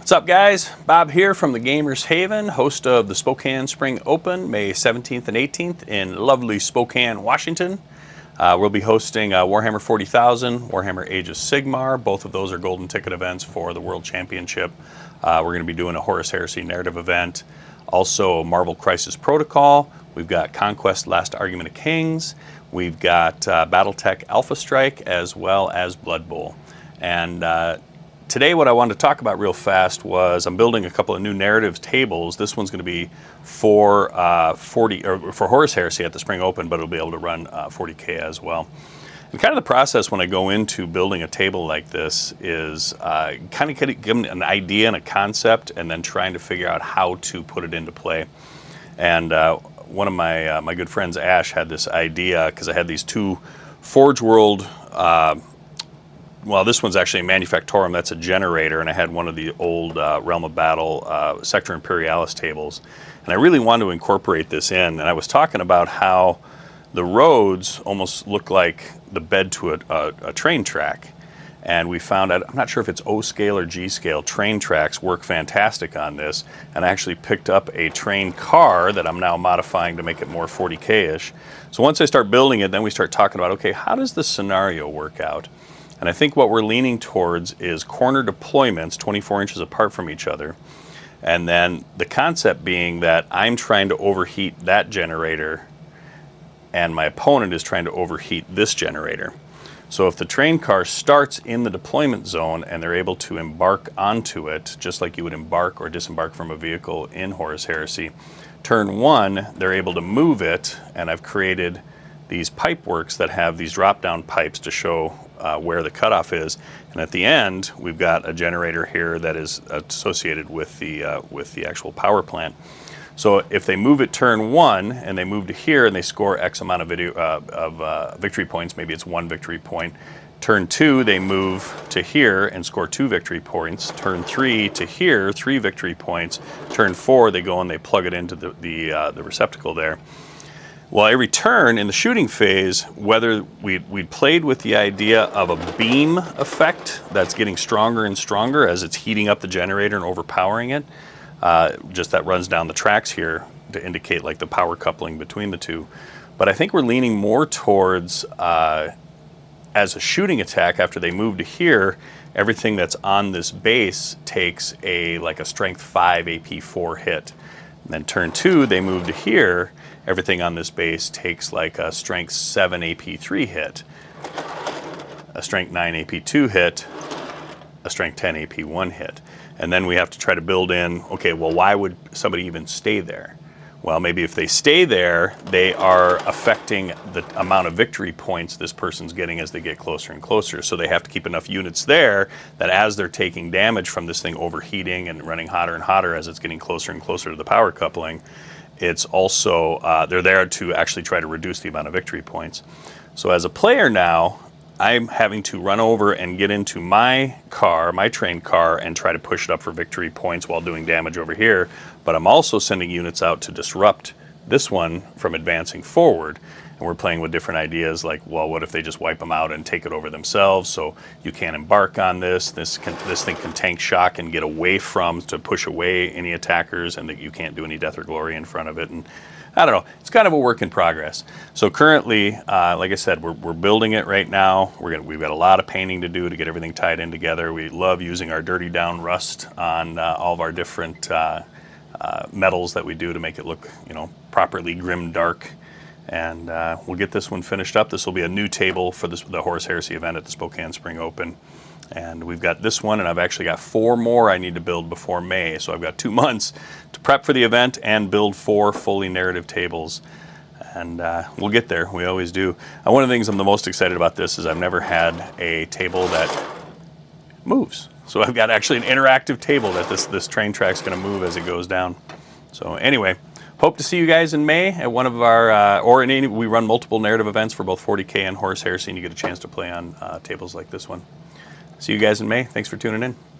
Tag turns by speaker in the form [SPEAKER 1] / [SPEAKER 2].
[SPEAKER 1] What's up, guys? Bob here from the Gamers Haven, host of the Spokane Spring Open, May 17th and 18th in lovely Spokane, Washington. We'll be hosting Warhammer 40,000, Warhammer Age of Sigmar. Both of those are golden ticket events for the World Championship. We're going to be doing a Horus Heresy narrative event. Also, Marvel Crisis Protocol. We've got Conquest Last Argument of Kings. We've got Battletech Alpha Strike, as well as Blood Bowl. And today what I wanted to talk about real fast was I'm building a couple of new narrative tables. This one's going to be for for Horus Heresy at the Spring Open, but it'll be able to run 40K as well. And kind of the process when I go into building a table like this is kind of giving an idea and a concept, and then trying to figure out how to put it into play. And one of my good friends, Ash, had this idea because I had these two Forge World. Well, this one's actually a Manufactorum. That's a generator, and I had one of the old Realm of Battle Sector Imperialis tables, and I really wanted to incorporate this in. And I was talking about how the roads almost look like the bed to a train track, and we found out, I'm not sure if it's O scale or G scale, train tracks work fantastic on this. And I actually picked up a train car that I'm now modifying to make it more 40K-ish. So once I start building it, then we start talking about, okay, how does the scenario work out? And I think what we're leaning towards is corner deployments 24 inches apart from each other. And then the concept being that I'm trying to overheat that generator and my opponent is trying to overheat this generator. So if the train car starts in the deployment zone and they're able to embark onto it, just like you would embark or disembark from a vehicle in Horus Heresy, turn one, they're able to move it, and I've created these pipe works that have these drop-down pipes to show where the cutoff is. And at the end, we've got a generator here that is associated with the actual power plant. So if they move it turn one and they move to here and they score X amount of victory points, maybe it's 1 victory point. Turn two, they move to here and score 2 victory points. Turn three to here, 3 victory points. Turn four, they go and they plug it into the receptacle there. Well, every turn in the shooting phase, whether we'd played with the idea of a beam effect that's getting stronger and stronger as it's heating up the generator and overpowering it, just that runs down the tracks here to indicate like the power coupling between the two. But I think we're leaning more towards, as a shooting attack after they move to here, everything that's on this base takes like a strength 5 AP 4 hit. And then turn two, they move to here, everything on this base takes like a strength 7 AP 3 hit, a strength 9 AP 2 hit, a strength 10 AP 1 hit. And then we have to try to build in, okay, well, why would somebody even stay there? Well, maybe if they stay there, they are affecting the amount of victory points this person's getting as they get closer and closer. So they have to keep enough units there that as they're taking damage from this thing overheating and running hotter and hotter as it's getting closer and closer to the power coupling, it's also, they're there to actually try to reduce the amount of victory points. So as a player now, I'm having to run over and get into my car, my train car, and try to push it up for victory points while doing damage over here. But I'm also sending units out to disrupt this one from advancing forward. And we're playing with different ideas like, well, what if they just wipe them out and take it over themselves? So you can't embark on this. This thing can tank shock and get away from, to push away any attackers, and that you can't do any death or glory in front of it. And I don't know, it's kind of a work in progress. So currently, like I said, we're building it right now. We've got a lot of painting to do to get everything tied in together. We love using our dirty down rust on all of our different metals that we do to make it look, properly grim dark. And we'll get this one finished up. This will be a new table for the Horus Heresy event at the Spokane Spring Open. And we've got this one, and I've actually got 4 more I need to build before May. So I've got 2 months to prep for the event and build 4 fully narrative tables. And we'll get there. We always do. One of the things I'm the most excited about this is I've never had a table that moves. So I've got actually an interactive table that this train track's going to move as it goes down. So anyway, hope to see you guys in May at one of our, we run multiple narrative events for both 40K and Horus Heresy, and you get a chance to play on tables like this one. See you guys in May. Thanks for tuning in.